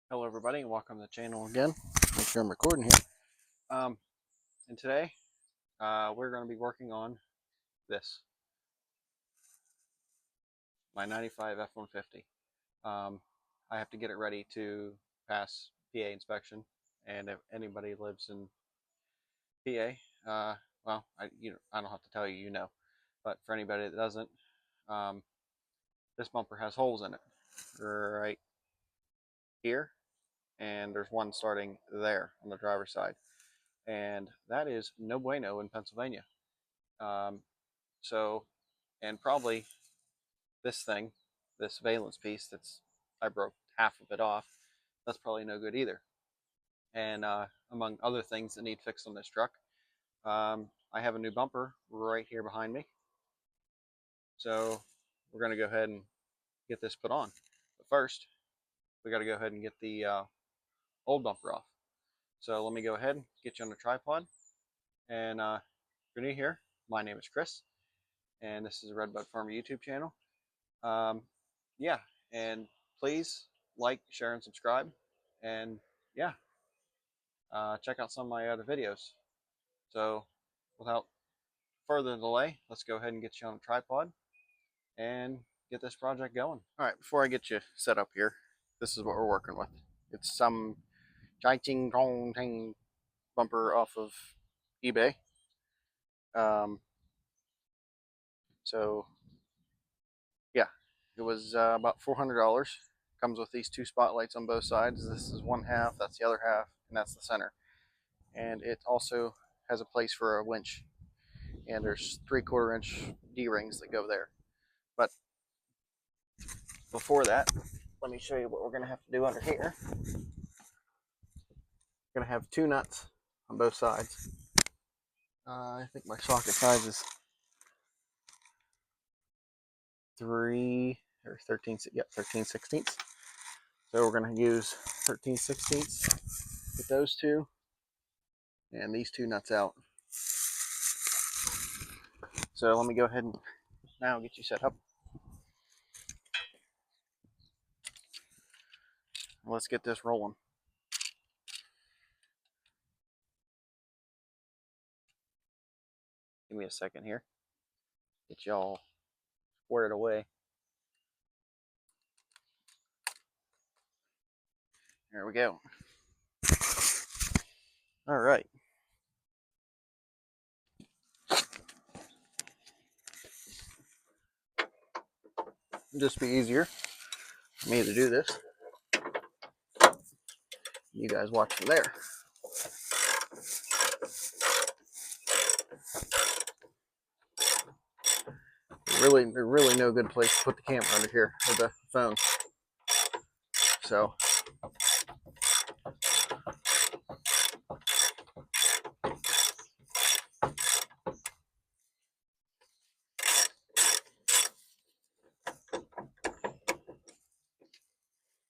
Hello everybody and welcome to the channel again. Make sure I'm recording here. And today we're going to be working on this, my 95 F150. I have to get it ready to pass PA inspection, and if anybody lives in PA, well, I don't have to tell you, you know, but for anybody that doesn't, this bumper has holes in it right here, and there's one starting there on the driver's side. And that is no bueno in Pennsylvania. So, and probably this thing, this valence piece I broke half of it off, that's probably no good either. And among other things that need fixed on this truck, I have a new bumper right here behind me. So we're going to go ahead and get this put on. But first, we got to go ahead and get the old bumper off. So let me go ahead and get you on the tripod. And if you're new here, my name is Chris, and this is the Redbud Farmer YouTube channel. Yeah, and please like, share, and subscribe. And yeah, check out some of my other videos. So without further delay, let's go ahead and get you on a tripod and get this project going. All right, before I get you set up here, this is what we're working with. It's some Jiting Gong Tang bumper off of eBay. So yeah, it was about $400. Comes with these two spotlights on both sides. This is one half, that's the other half, and that's the center. And it also has a place for a winch. And there's 3/4 inch D-rings that go there. But before that, let me show you what we're going to have to do under here. We're going to have two nuts on both sides. I think my socket size is 13 16ths. So we're going to use 13 16ths with those two and these two nuts out. So let me go ahead and now get you set up. Let's get this rolling. Give me a second here. Get y'all squared away. There we go. All right. It'll just be easier for me to do this. You guys watch from there. There's really no good place to put the camera under here with the phone. So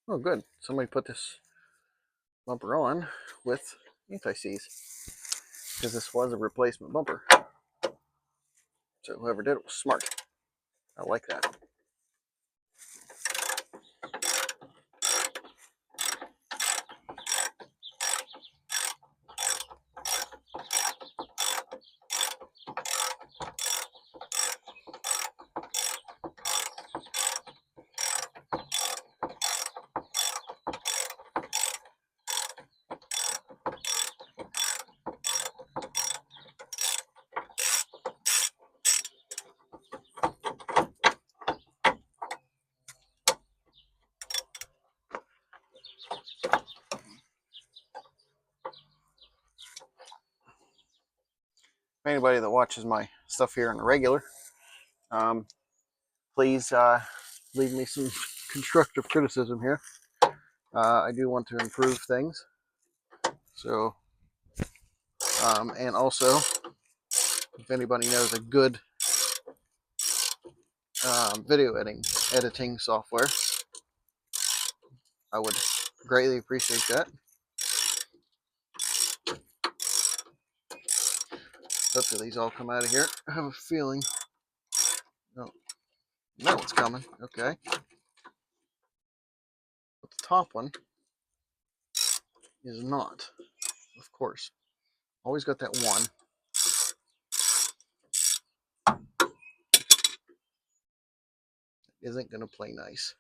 oh good. Somebody put this bumper on with anti-seize, because this was a replacement bumper. So whoever did it was smart. I like that. Anybody that watches my stuff here on the regular, please leave me some constructive criticism here. I do want to improve things. So, and also, if anybody knows a good video editing software, I would greatly appreciate that. Hopefully these all come out of here. I have a feeling. Oh, that one's coming. Okay. But the top one is not, of course. Always got that one. Isn't going to play nice.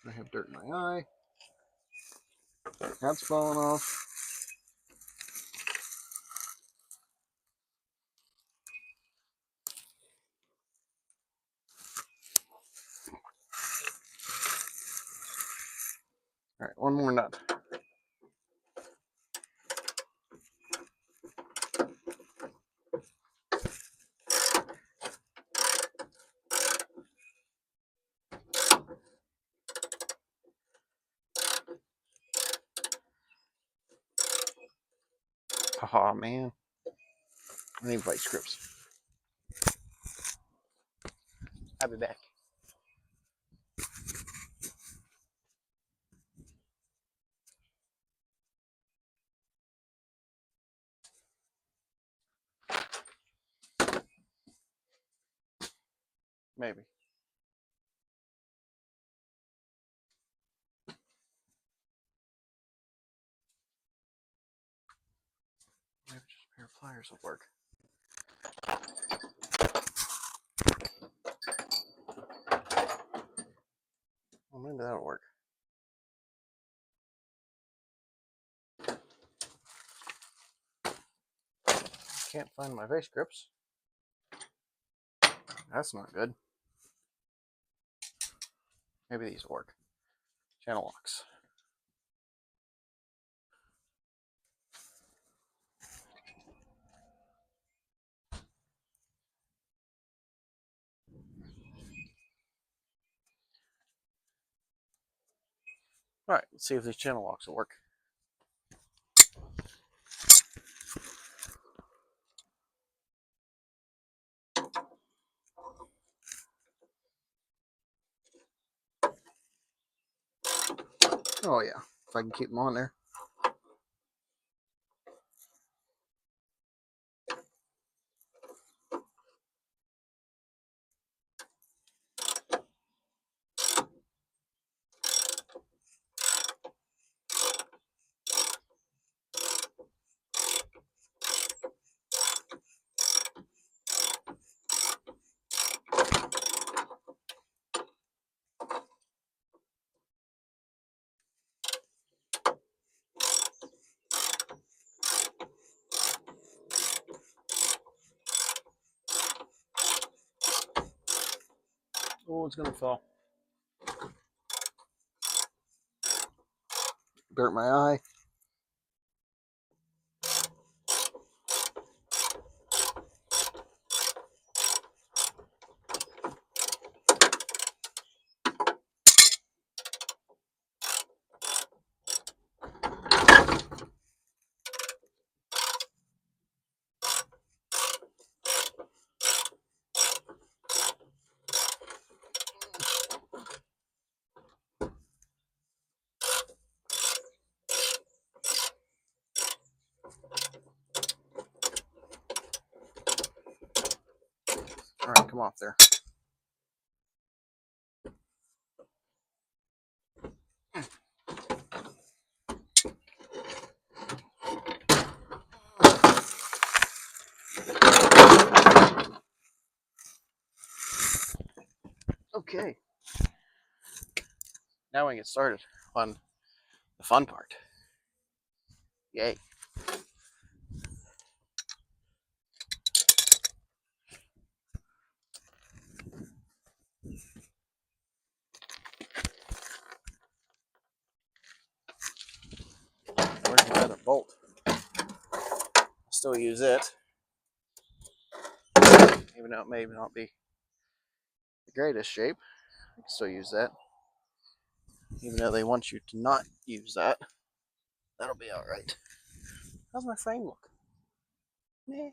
I have dirt in my eye. That's falling off. All right, one more nut. Oh man, I need vice grips. I'll be back. Maybe. Maybe just a pair of pliers will work. Well, maybe that'll work. Can't find my vice grips. That's not good. Maybe these will work. Channel locks. All right, let's see if these channel locks will work. Oh yeah, if I can keep them on there. Oh, it's gonna fall. Burnt my eye. All right, come off there. Okay. Now we can get started on the fun part. Yay. Where's my other bolt? I'll still use it. Even though it may not be the greatest shape, I can still use that. Even though they want you to not use that, that'll be alright. How's my frame look? Meh.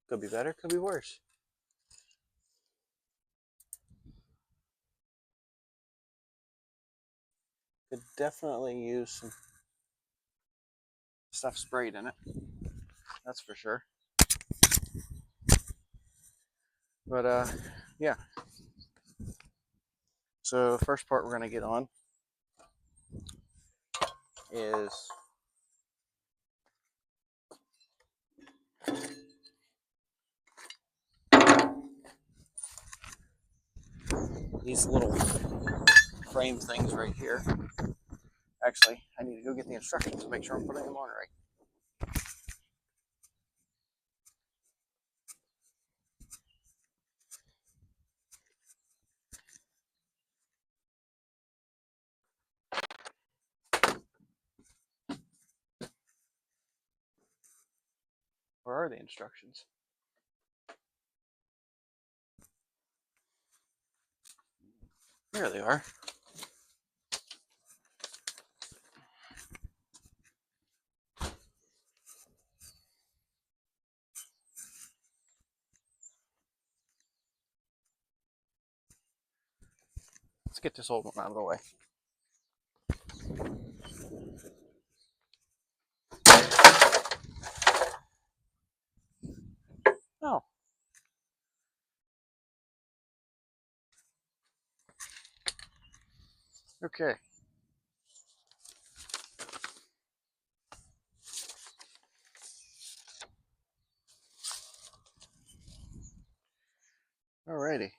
Could be better, could be worse. Could definitely use some stuff sprayed in it. That's for sure. But yeah. So the first part we're going to get on is these little frame things right here. Actually, I need to go get the instructions to make sure I'm putting them on right. Where are the instructions? There they are. Let's get this old one out of the way. Oh. Okay. Alrighty.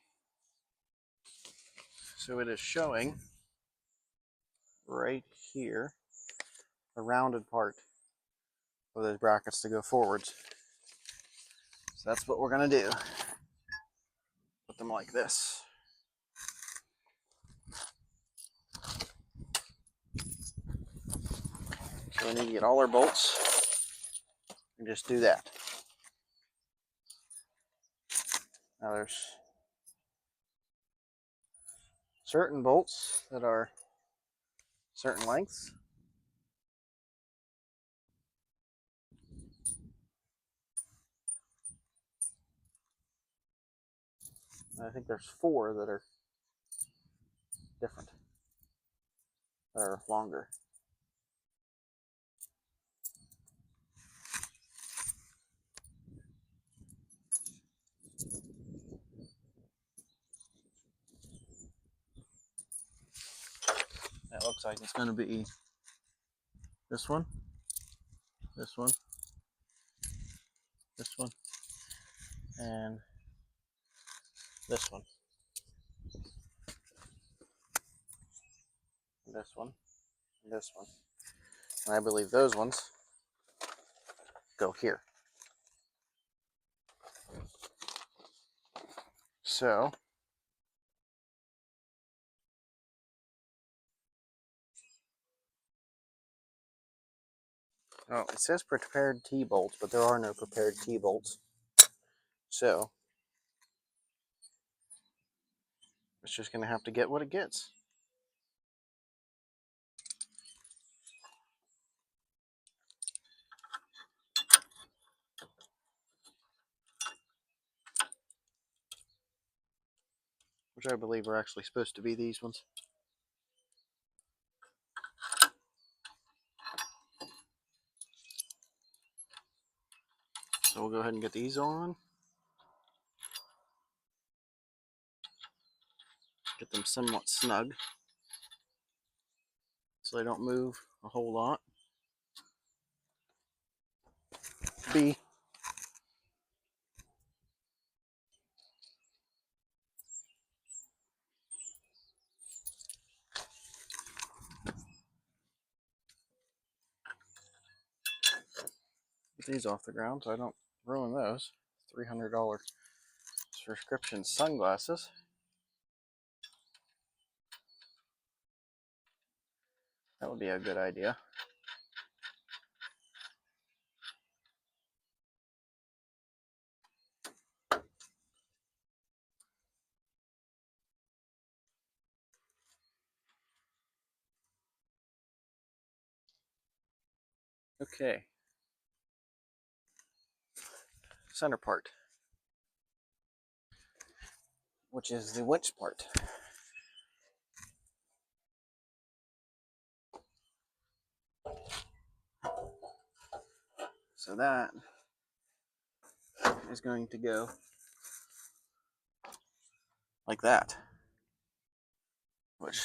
So it is showing right here the rounded part of those brackets to go forwards. So that's what we're going to do. Put them like this. So we need to get all our bolts and just do that. Now there's certain bolts that are certain lengths. I think there's 4 that are different, that are longer. It looks like it's going to be this one, this one, this one, and this one, and this one, and this one. And I believe those ones go here. So oh, it says prepared T-bolts, but there are no prepared T-bolts. So it's just going to have to get what it gets. Which I believe are actually supposed to be these ones. So we'll go ahead and get these on. Get them somewhat snug so they don't move a whole lot. B. Get these off the ground so I don't ruin those. $300 prescription sunglasses. That would be a good idea. Okay. Center part, which is the winch part. So that is going to go like that, which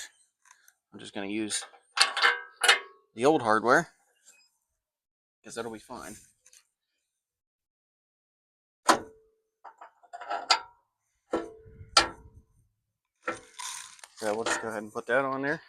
I'm just going to use the old hardware because that'll be fine. So we'll just go ahead and put that on there.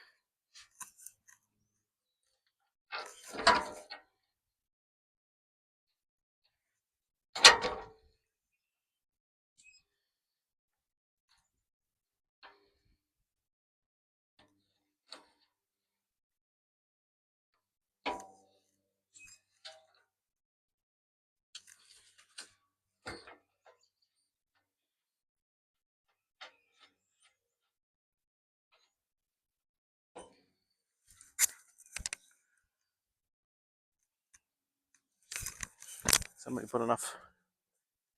Somebody put enough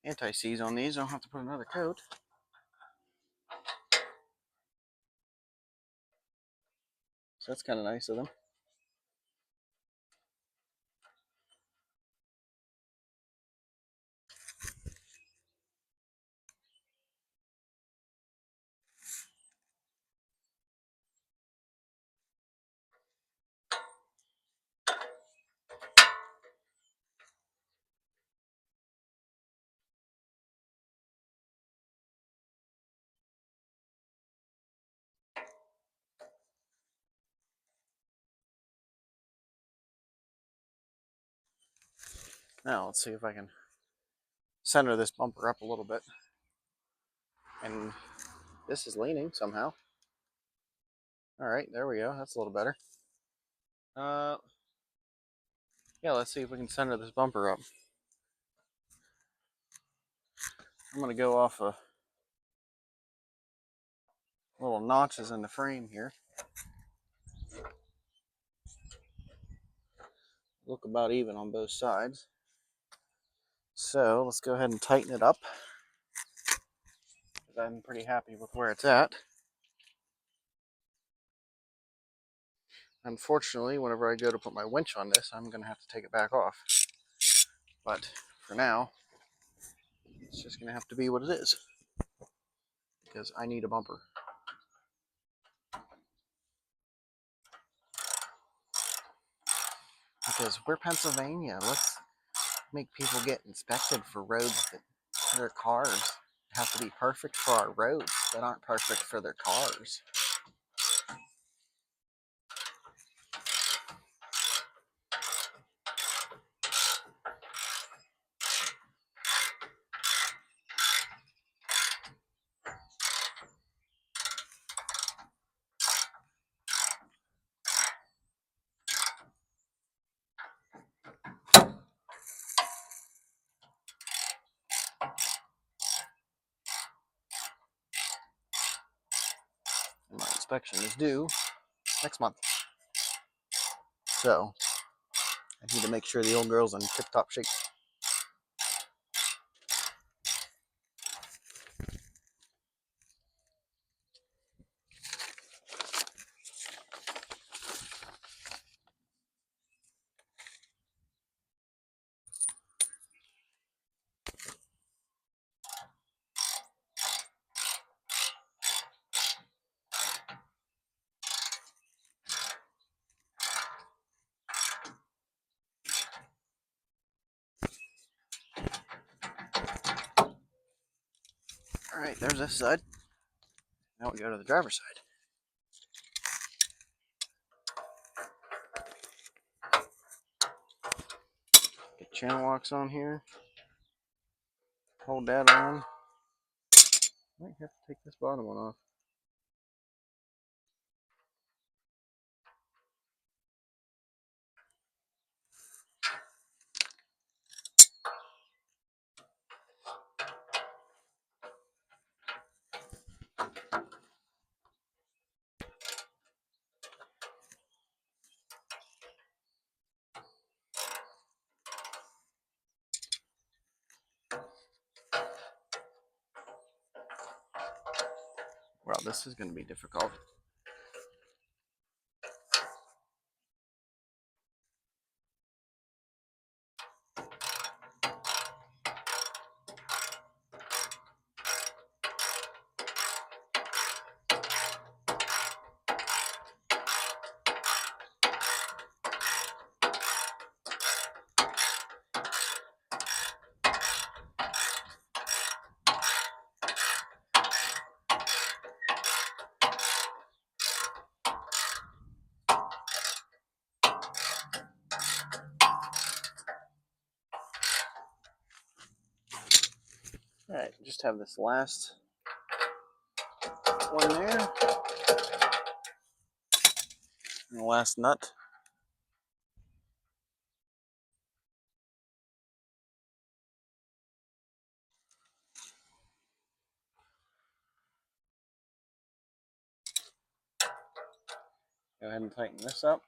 anti-seize on these, I don't have to put another coat. So that's kind of nice of them. Now let's see if I can center this bumper up a little bit. And this is leaning somehow. All right, there we go. That's a little better. Yeah, let's see if we can center this bumper up. I'm going to go off a little notches in the frame here. Look about even on both sides. So let's go ahead and tighten it up, because I'm pretty happy with where it's at. Unfortunately, whenever I go to put my winch on this, I'm going to have to take it back off. But for now, it's just going to have to be what it is, because I need a bumper. Because we're Pennsylvania. Let's make people get inspected for roads that their cars have to be perfect for our roads that aren't perfect for their cars. And my inspection is due next month. So I need to make sure the old girl's in tip-top shape. All right, there's this side. Now we go to the driver's side. Get channel locks on here. Hold that on. Might have to take this bottom one off. Well, this is going to be difficult. Alright, just have this last one there. And the last nut. Go ahead and tighten this up.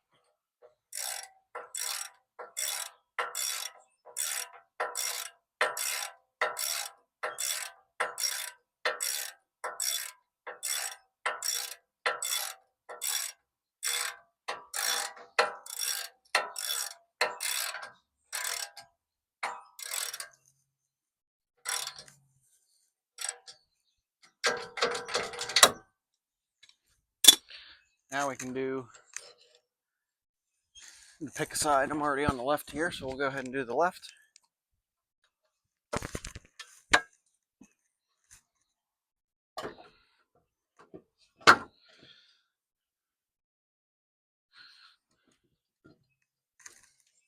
Now we can do the pick a side. I'm already on the left here, so we'll go ahead and do the left.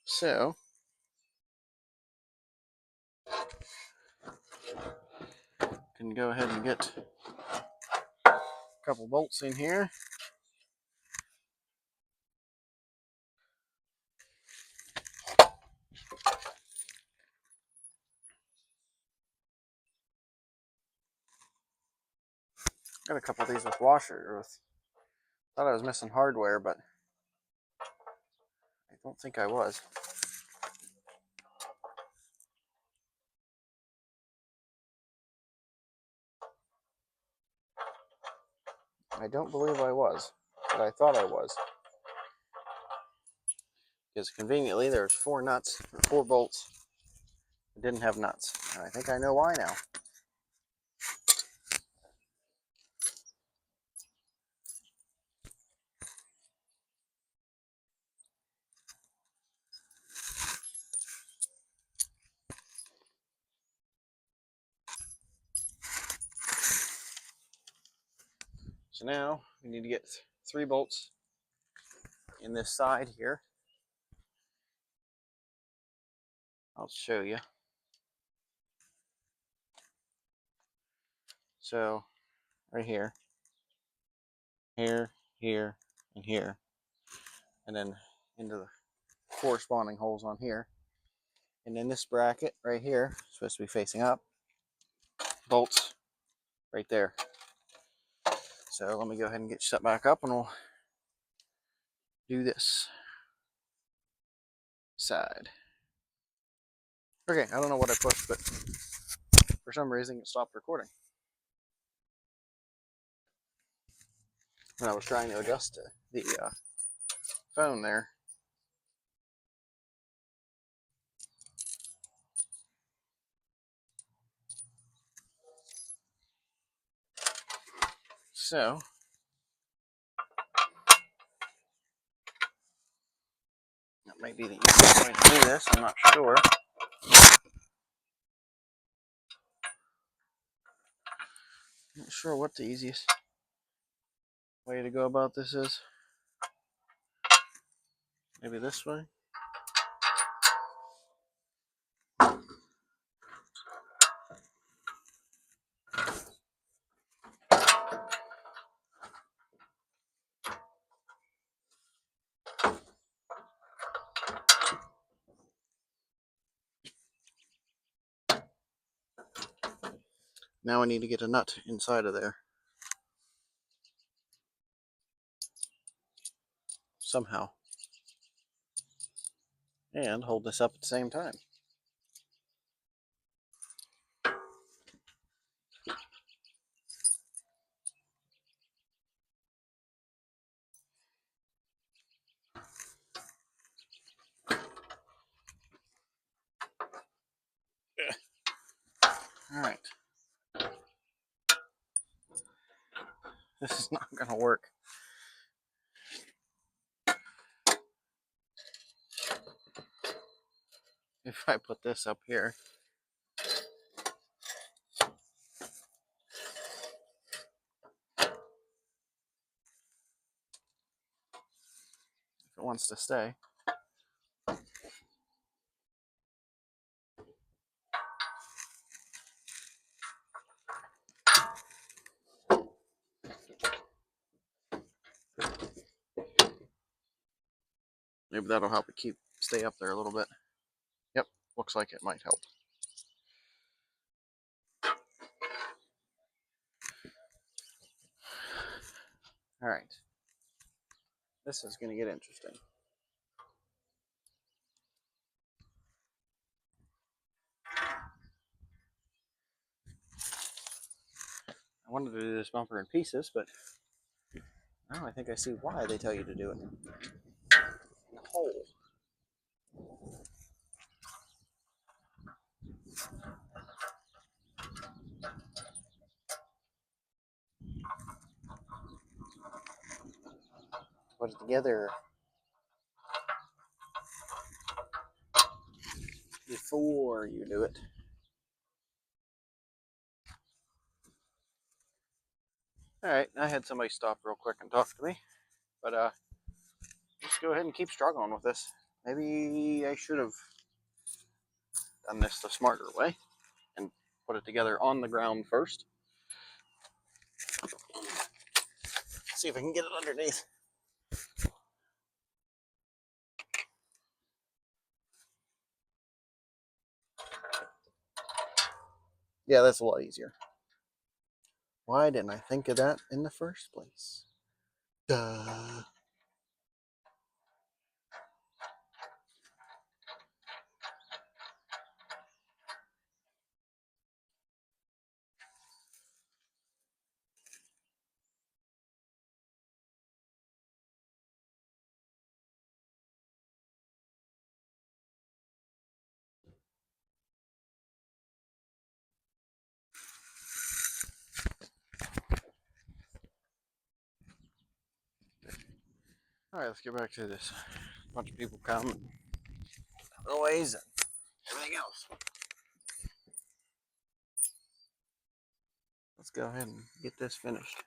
So, can go ahead and get a couple bolts in here. Got a couple of these with washers. Thought I was missing hardware, but I don't think I was. I don't believe I was, but I thought I was. Because conveniently there's 4 nuts, or 4 bolts. It didn't have nuts. And I think I know why now. So now we need to get 3 bolts in this side here. I'll show you. So right here, here, here, and here, and then into the corresponding holes on here. And then this bracket right here is supposed to be facing up. Bolts right there. So let me go ahead and get you set back up and we'll do this side. Okay, I don't know what I pushed, but for some reason it stopped recording. And I was trying to adjust the phone there. So that might be the easiest way to do this, I'm not sure. Not sure what the easiest way to go about this is. Maybe this way. Now I need to get a nut inside of there. Somehow. And hold this up at the same time. Alright. This is not going to work. If I put this up here. If it wants to stay. Maybe that'll help it stay up there a little bit. Yep, looks like it might help. All right, this is going to get interesting. I wanted to do this bumper in pieces, but now I think I see why they tell you to do it in a hole. Put it together before you do it. All right, I had somebody stop real quick and talk to me, but let's go ahead and keep struggling with this. Maybe I should have done this the smarter way and put it together on the ground first. See if I can get it underneath. Yeah, that's a lot easier. Why didn't I think of that in the first place? Duh. All right, let's get back to this. A bunch of people come, and noise, and everything else. Let's go ahead and get this finished.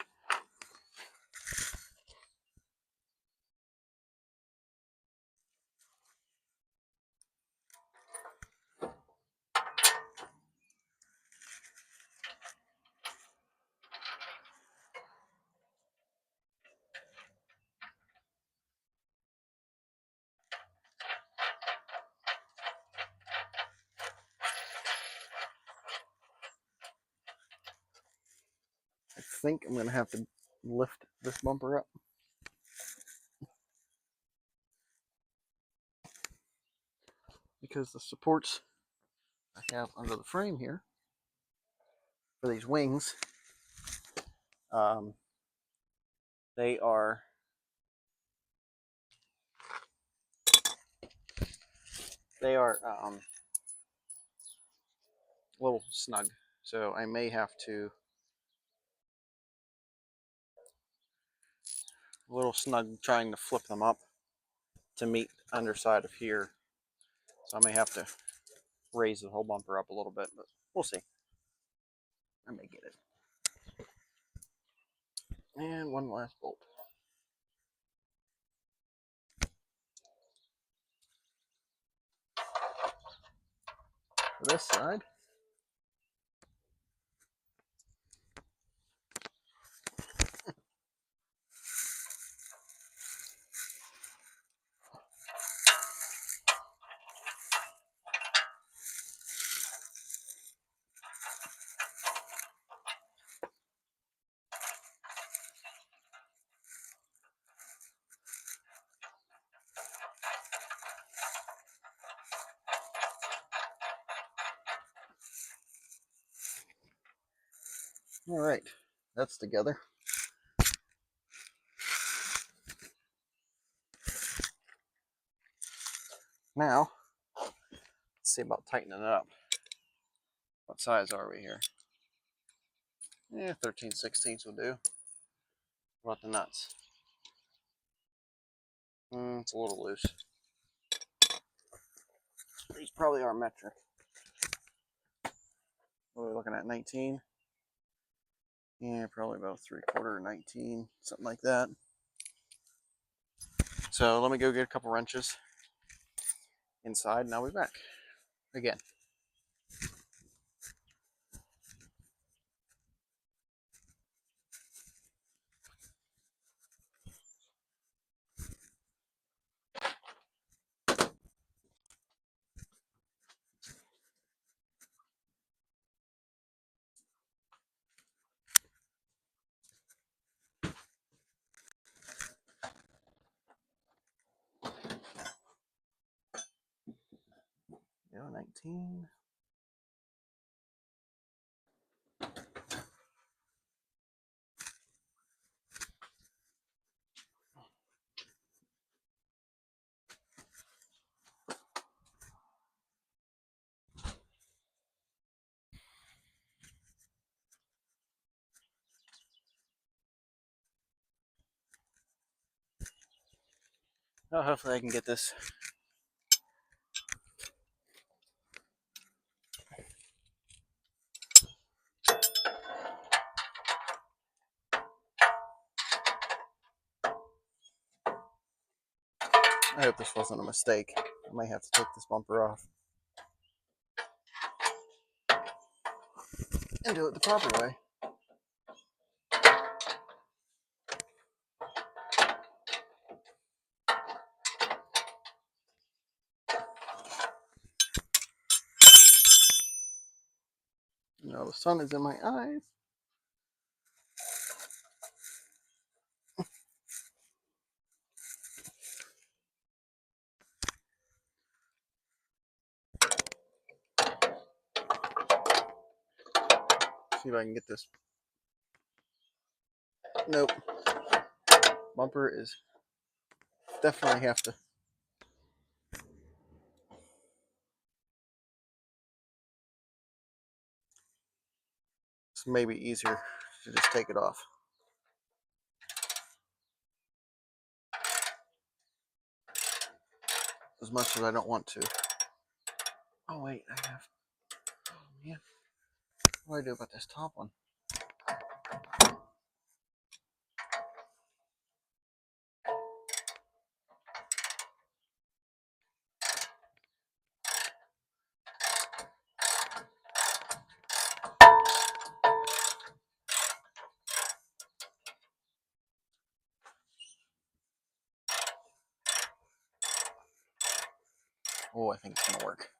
I think I'm going to have to lift this bumper up. Because the supports I have under the frame here for these wings, they are a little snug, so I may have to a little snug trying to flip them up to meet the underside of here. So I may have to raise the whole bumper up a little bit, but we'll see. I may get it. And one last bolt. For this side. All right, that's together. Now, let's see about tightening it up. What size are we here? Yeah, 13/16 will do. What about the nuts? It's a little loose. These probably are metric. What are we looking at, 19? Yeah, probably about 3/4, 19, something like that. So let me go get a couple wrenches inside and I'll be back again. 19. Oh, hopefully I can get this. I hope this wasn't a mistake. I might have to take this bumper off and do it the proper way. No, the sun is in my eyes. See if I can get this. Nope. Bumper is definitely have to. It's maybe easier to just take it off. As much as I don't want to. Oh wait, I have. Oh man, what do I do about this top one? Oh, I think it's gonna work.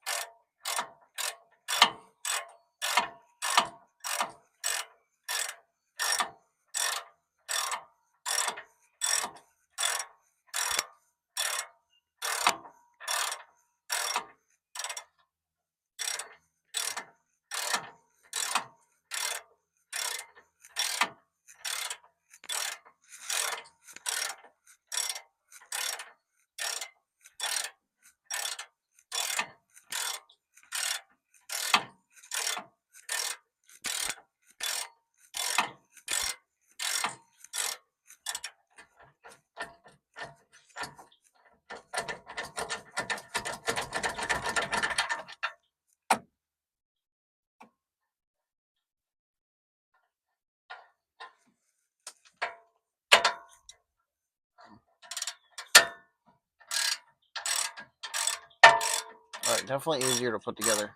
Alright, definitely easier to put together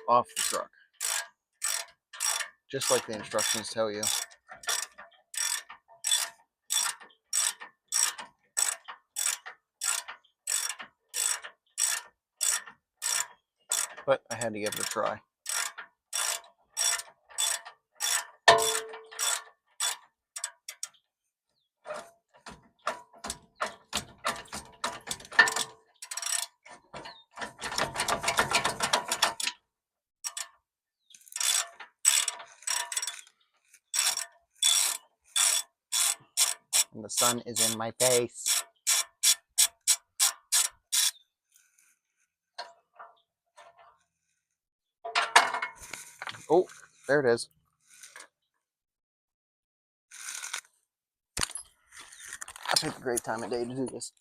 off the truck. Just like the instructions tell you. But I had to give it a try. And the sun is in my face. Oh, there it is. I picked a great time of day to do this.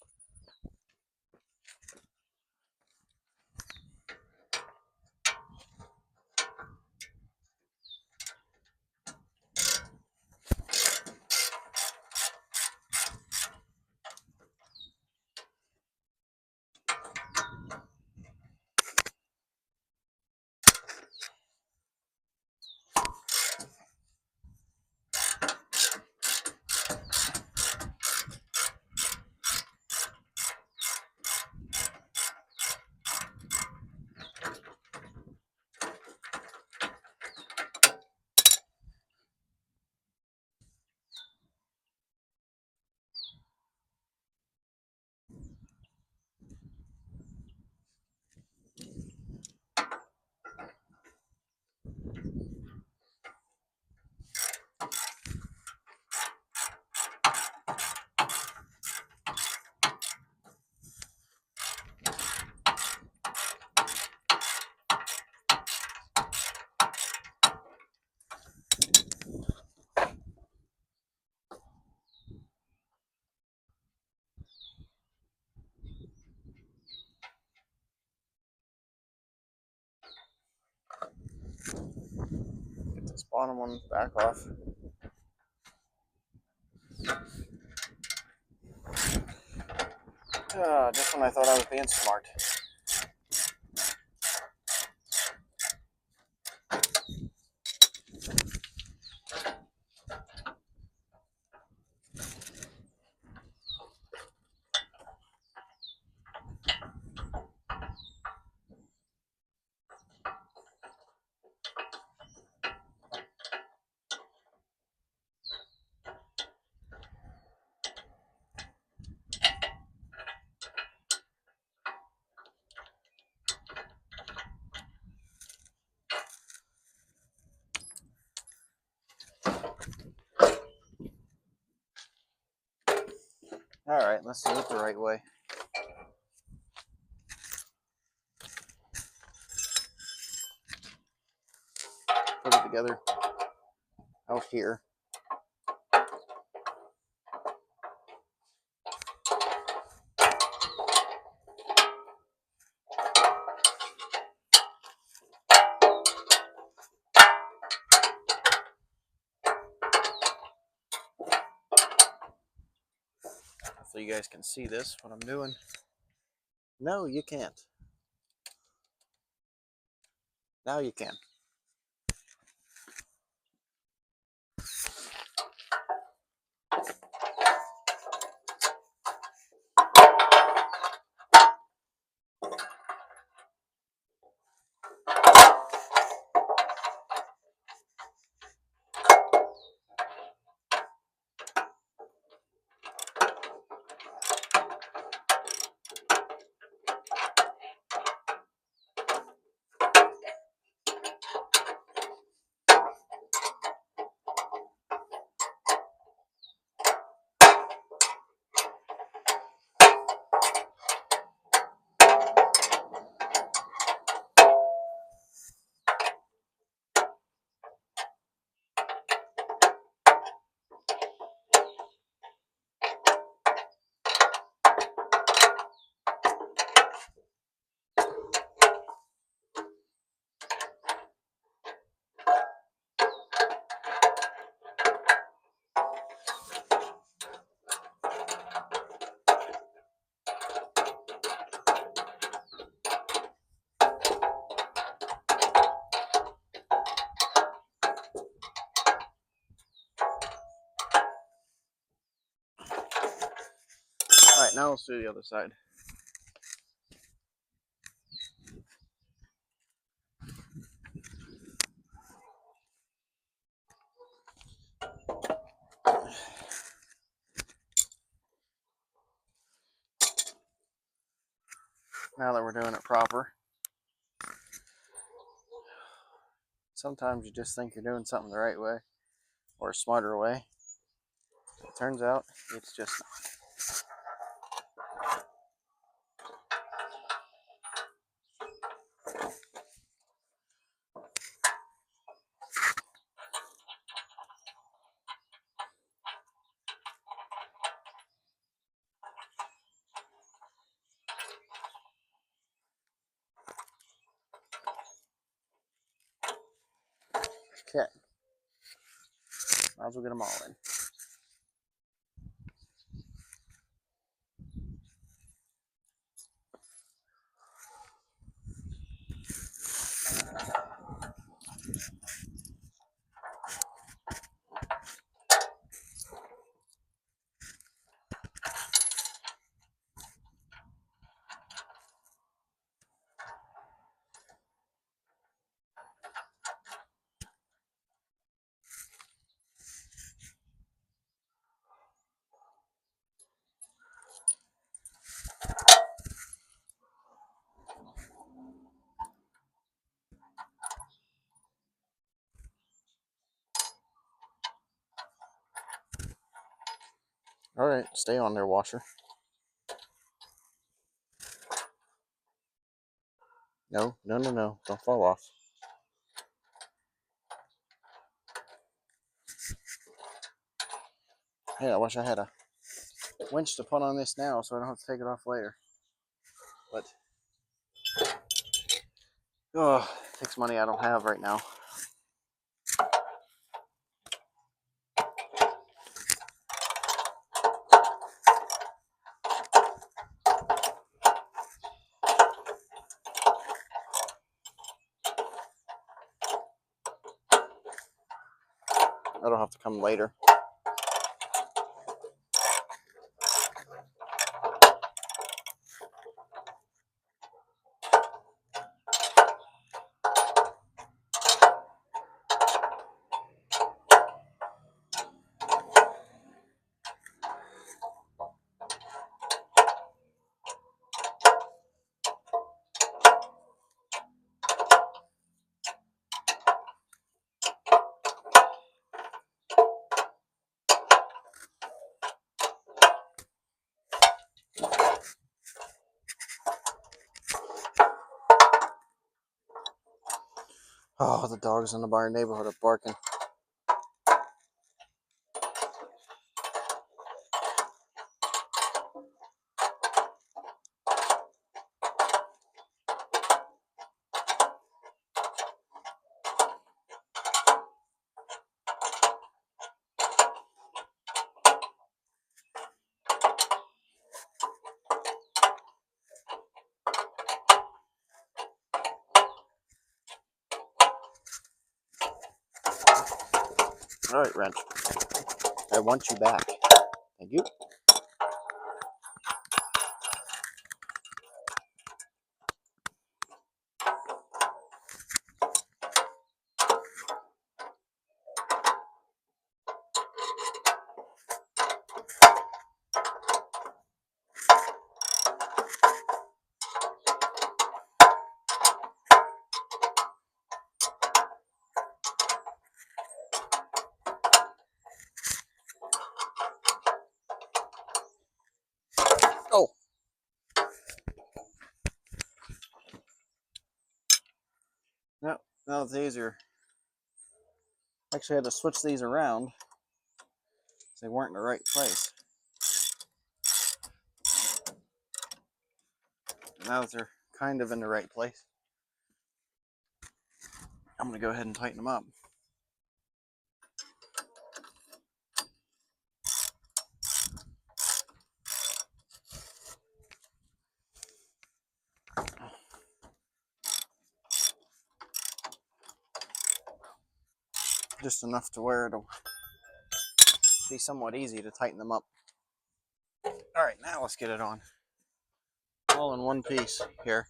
bottom one back off. Just when I thought I was being smart. Alright, let's do it the right way. Put it together out here. So you guys can see this, what I'm doing. No, you can't. Now you can. Alright, now let's do the other side. Now that we're doing it proper. Sometimes you just think you're doing something the right way or a smarter way. It turns out it's just not. Okay. Might as well get them all in. Alright, stay on there, washer. No, no, no, no. Don't fall off. Hey, I wish I had a winch to put on this now so I don't have to take it off later. But, oh, it takes money I don't have right now. That'll have to come later. Oh, the dogs in our neighborhood are barking. All right, Wrench. I want you back. Thank you. Oh. Yep, now it's easier. Actually, I had to switch these around because they weren't in the right place. Now that they're kind of in the right place, I'm going to go ahead and tighten them up. Just enough to where it'll be somewhat easy to tighten them up. All right, now let's get it on. All in one piece here.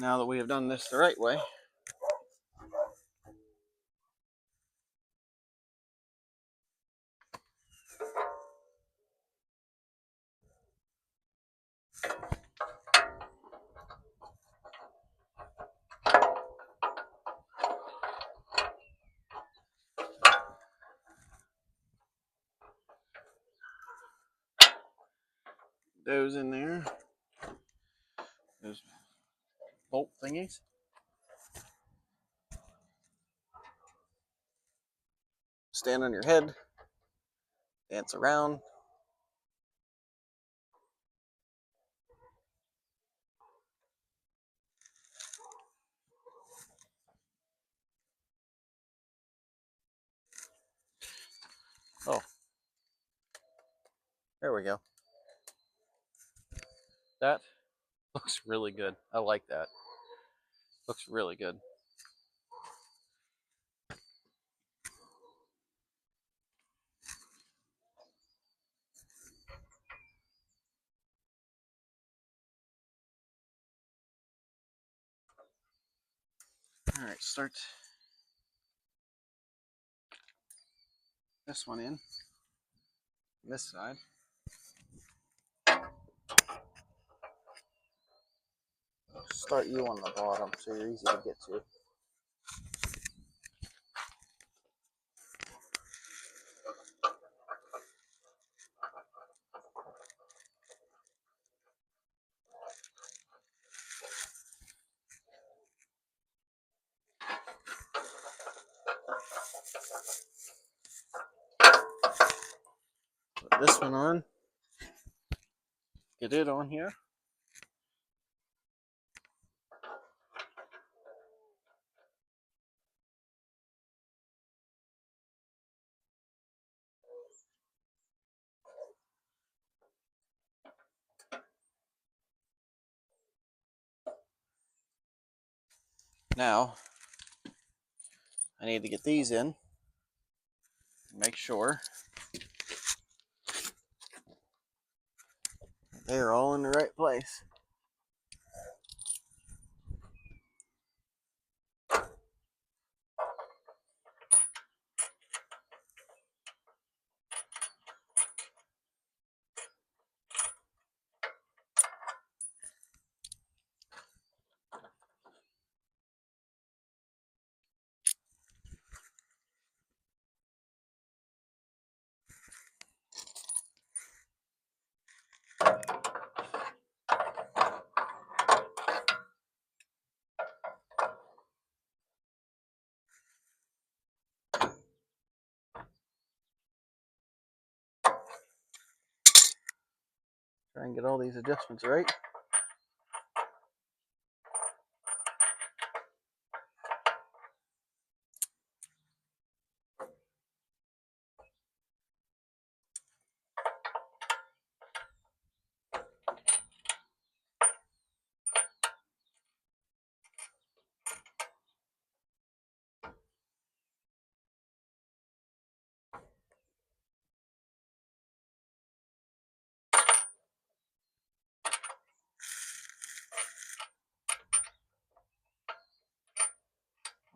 Now that we have done this the right way, those in there, those bolt thingies. Stand on your head, dance around. Oh, there we go. That looks really good. I like that. Looks really good. All right, start this one in, this side. Start you on the bottom so you're easy to get to. Put this one on. Get it on here. Now, I need to get these in. Make sure they're all in the right place. Try and get all these adjustments right.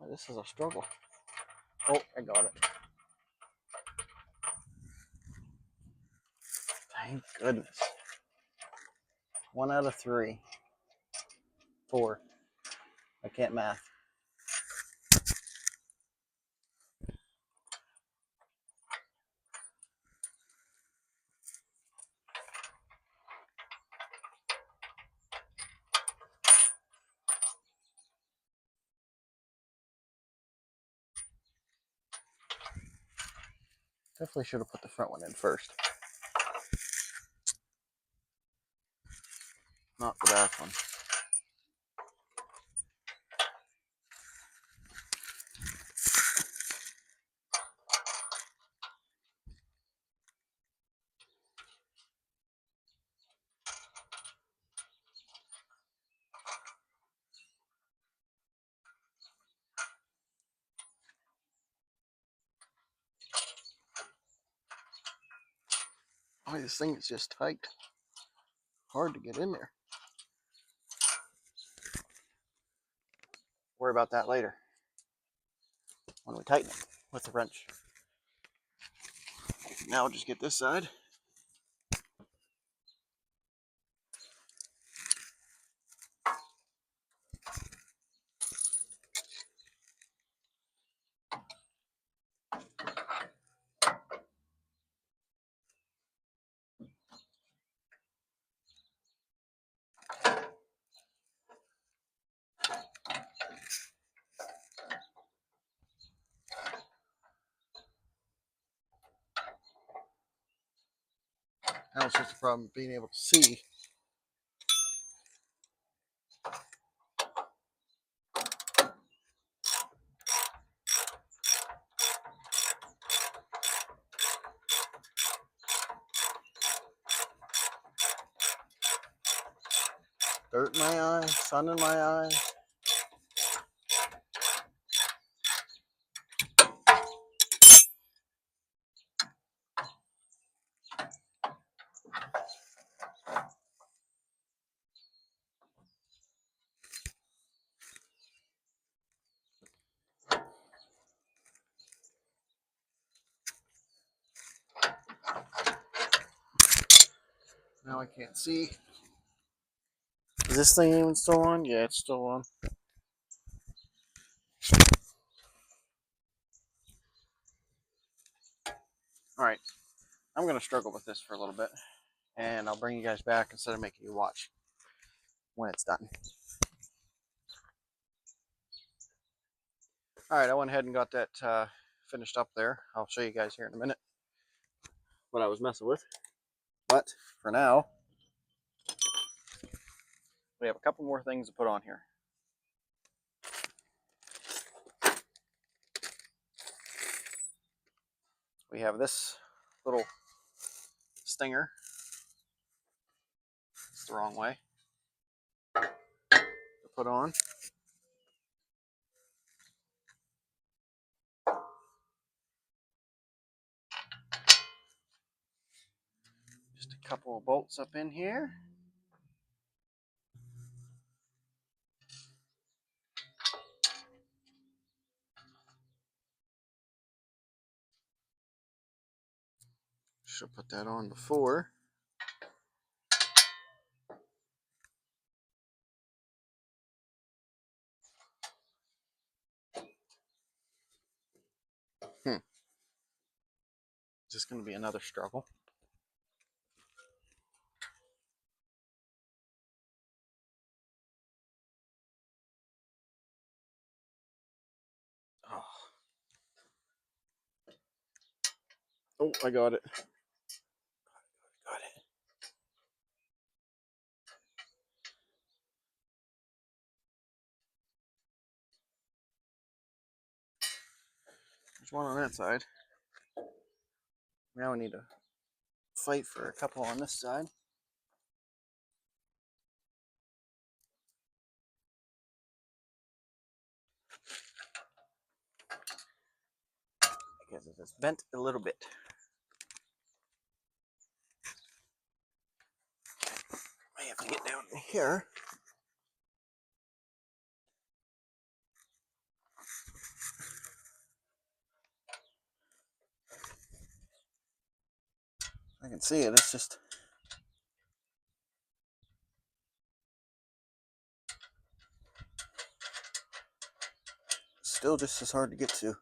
This is a struggle. Oh, I got it. Thank goodness. 1 out of 3. 4. I can't math. Definitely should have put the front one in first. Not the back one. Oh, this thing is just tight. Hard to get in there. Worry about that later when we tighten it with the wrench. Now we'll just get this side. Now it's just a problem of being able to see. Dirt in my eye, sun in my eye. Now I can't see. Is this thing even still on? Yeah, it's still on. Alright, I'm going to struggle with this for a little bit. And I'll bring you guys back instead of making you watch when it's done. Alright, I went ahead and got that finished up there. I'll show you guys here in a minute what I was messing with. But for now, we have a couple more things to put on here. We have this little stinger. It's the wrong way to put on. a couple of bolts up in here. Should have put that on before. Is this going to be another struggle? Oh, I got it. Got it. There's one on that side. Now we need to fight for a couple on this side. Because it is bent a little bit. I have to get down here. I can see it, it's just still just as hard to get to.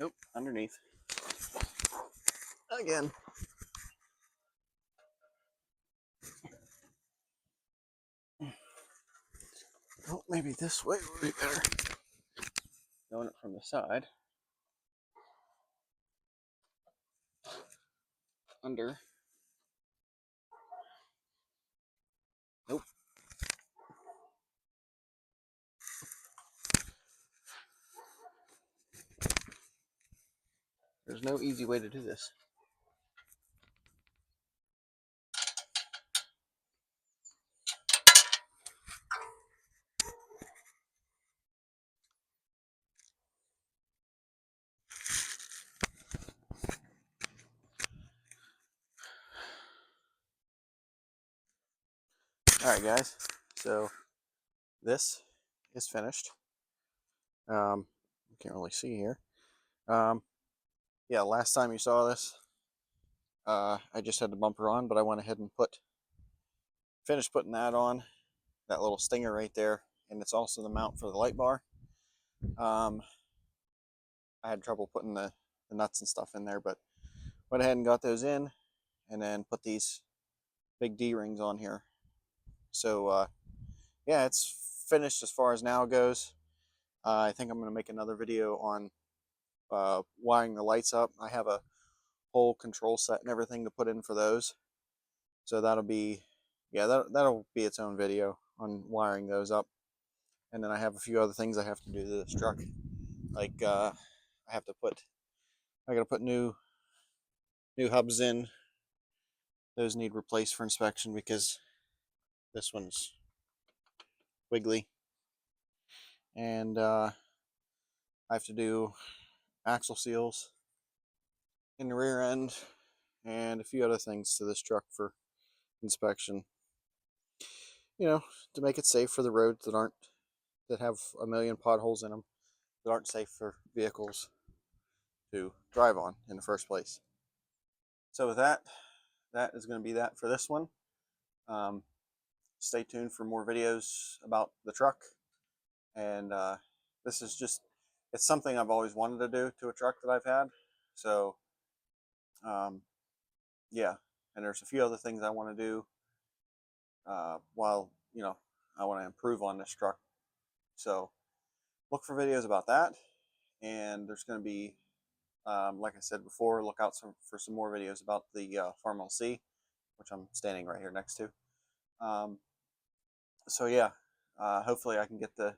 Nope, underneath. Again. Oh, maybe this way would be better. Going it from the side. Under. Nope. There's no easy way to do this. Alright guys, so this is finished. You can't really see here. Yeah, last time you saw this, I just had the bumper on, but I went ahead and finished putting that on, that little stinger right there, and it's also the mount for the light bar. I had trouble putting the nuts and stuff in there, but went ahead and got those in, and then put these big D-rings on here. So yeah, it's finished as far as now goes. I think I'm going to make another video on wiring the lights up. I have a whole control set and everything to put in for those, so that'll be, yeah, that'll be its own video on wiring those up. And then I have a few other things I have to do to this truck, like I gotta put new hubs in. Those need replaced for inspection because this one's wiggly. And I have to do axle seals in the rear end and a few other things to this truck for inspection, you know, to make it safe for the roads that have a million potholes in them, that aren't safe for vehicles to drive on in the first place. So with that is going to be that for this one. Stay tuned for more videos about the truck. And this is just, it's something I've always wanted to do to a truck that I've had. So yeah, and there's a few other things I want to do while, you know, I want to improve on this truck. So look for videos about that. And there's going to be Like I said before, look out for some more videos about the Farm LC, which I'm standing right here next to. Um, so yeah, hopefully I can get the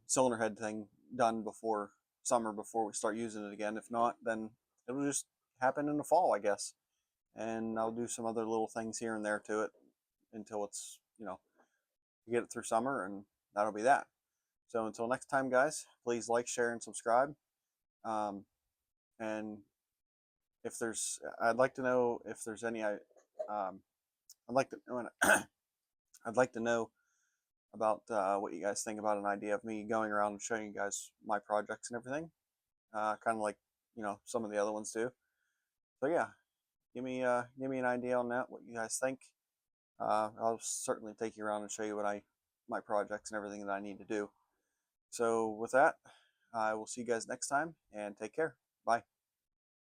cylinder head thing done before summer, before we start using it again. If not, then it'll just happen in the fall, I guess. And I'll do some other little things here and there to it until it's, get it through summer, and that'll be that. So until next time, guys, please like, share, and subscribe. And if there's, I'd like to know if there's any, I'd like to, I'd like to know about what you guys think about an idea of me going around and showing you guys my projects and everything, kind of like some of the other ones do. So yeah, give me an idea on that, what you guys think. I'll certainly take you around and show you my projects and everything that I need to do. So with that, I will see you guys next time, and take care. Bye.